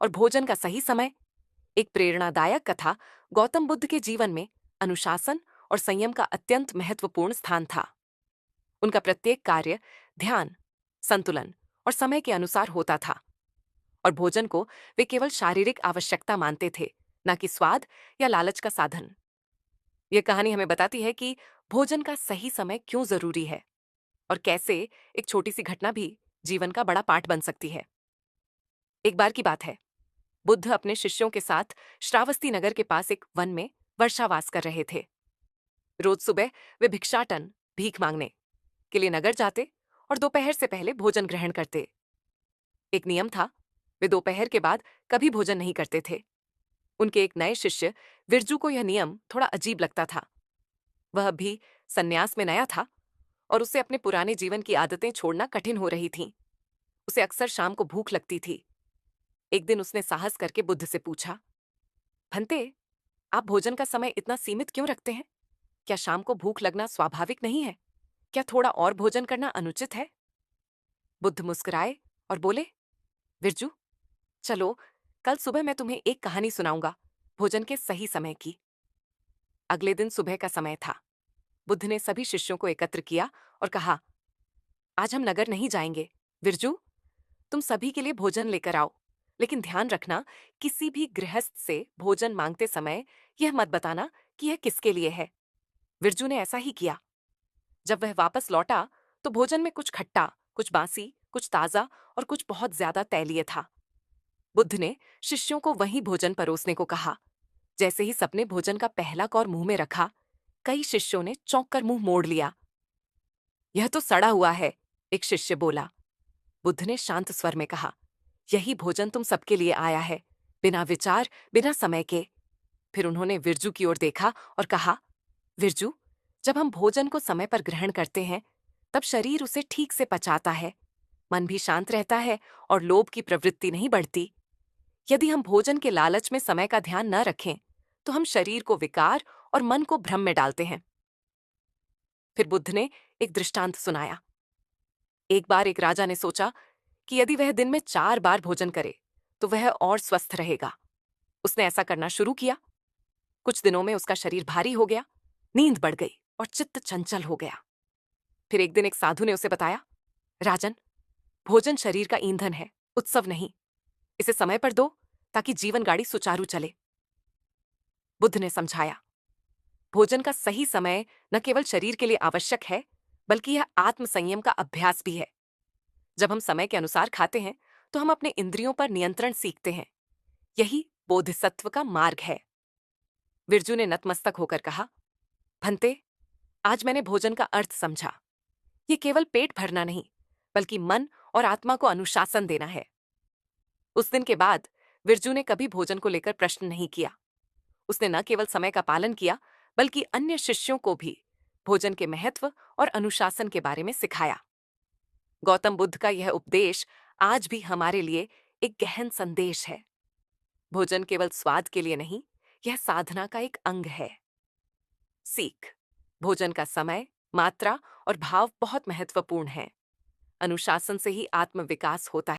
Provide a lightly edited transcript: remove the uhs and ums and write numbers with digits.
और भोजन का सही समय। एक प्रेरणादायक कथा गौतम बुद्ध के जीवन में अनुशासन और संयम का अत्यंत महत्वपूर्ण स्थान था। उनका प्रत्येक कार्य ध्यान, संतुलन और समय के अनुसार होता था, और भोजन को वे केवल शारीरिक आवश्यकता मानते थे, न कि स्वाद या लालच का साधन। यह कहानी हमें बताती है कि भोजन का सही समय क्यों जरूरी है और कैसे एक छोटी सी घटना भी जीवन का बड़ा पाठ बन सकती है। एक बार की बात है, बुद्ध अपने शिष्यों के साथ श्रावस्ती नगर के पास एक वन में वर्षावास कर रहे थे। रोज सुबह वे भिक्षाटन भीख मांगने के लिए नगर जाते और दोपहर से पहले भोजन ग्रहण करते। एक नियम था, वे दोपहर के बाद कभी भोजन नहीं करते थे। उनके एक नए शिष्य विरजू को यह नियम थोड़ा अजीब लगता था। वह भी संन्यास में नया था और उसे अपने पुराने जीवन की आदतें छोड़ना कठिन हो रही थीं। उसे अक्सर शाम को भूख लगती थी। एक दिन उसने साहस करके बुद्ध से पूछा, भंते, आप भोजन का समय इतना सीमित क्यों रखते हैं? क्या शाम को भूख लगना स्वाभाविक नहीं है? क्या थोड़ा और भोजन करना अनुचित है? बुद्ध मुस्कुराए और बोले, विरजू, चलो, कल सुबह मैं तुम्हें एक कहानी सुनाऊंगा भोजन के सही समय की। अगले दिन सुबह का समय था। बुद्ध ने सभी शिष्यों को एकत्र किया और कहा, आज हम नगर नहीं जाएंगे। विरजू, तुम सभी के लिए भोजन लेकर आओ, लेकिन ध्यान रखना, किसी भी गृहस्थ से भोजन मांगते समय यह मत बताना कि यह किसके लिए है। विरजू ने ऐसा ही किया। जब वह वापस लौटा तो भोजन में कुछ खट्टा, कुछ बासी, कुछ ताजा और कुछ बहुत ज्यादा तैलीय था। बुद्ध ने शिष्यों को वहीं भोजन परोसने को कहा। जैसे ही सबने भोजन का पहला कौर मुंह में रखा, कई शिष्यों ने चौंक कर मुंह मोड़ लिया। यह तो सड़ा हुआ है, एक शिष्य बोला। बुद्ध ने शांत स्वर में कहा, यही भोजन तुम सबके लिए आया है, बिना विचार, बिना समय के। फिर उन्होंने विरजू की ओर देखा और कहा, विरजू, जब हम भोजन को समय पर ग्रहण करते हैं, तब शरीर उसे ठीक से पचाता है, मन भी शांत रहता है और लोभ की प्रवृत्ति नहीं बढ़ती। यदि हम भोजन के लालच में समय का ध्यान न रखें, तो हम शरीर को विकार और मन को भ्रम में डालते हैं। फिर बुद्ध ने एक दृष्टांत सुनाया। एक बार एक राजा ने सोचा कि यदि वह दिन में 4 बार भोजन करे तो वह और स्वस्थ रहेगा। उसने ऐसा करना शुरू किया। कुछ दिनों में उसका शरीर भारी हो गया, नींद बढ़ गई और चित्त चंचल हो गया। फिर एक दिन एक साधु ने उसे बताया, राजन, भोजन शरीर का ईंधन है, उत्सव नहीं। इसे समय पर दो ताकि जीवन गाड़ी सुचारू चले। बुद्ध ने समझाया, भोजन का सही समय न केवल शरीर के लिए आवश्यक है, बल्कि यह आत्म संयम का अभ्यास भी है। जब हम समय के अनुसार खाते हैं तो हम अपने इंद्रियों पर नियंत्रण सीखते हैं। यही बोधिसत्व का मार्ग है। विरजू ने नतमस्तक होकर कहा, भंते, आज मैंने भोजन का अर्थ समझा। ये केवल पेट भरना नहीं, बल्कि मन और आत्मा को अनुशासन देना है। उस दिन के बाद विरजू ने कभी भोजन को लेकर प्रश्न नहीं किया। उसने न केवल समय का पालन किया, बल्कि अन्य शिष्यों को भी भोजन के महत्व और अनुशासन के बारे में सिखाया। गौतम बुद्ध का यह उपदेश आज भी हमारे लिए एक गहन संदेश है। भोजन केवल स्वाद के लिए नहीं, यह साधना का एक अंग है। सीख, भोजन का समय, मात्रा और भाव बहुत महत्वपूर्ण है। अनुशासन से ही आत्म विकास होता है।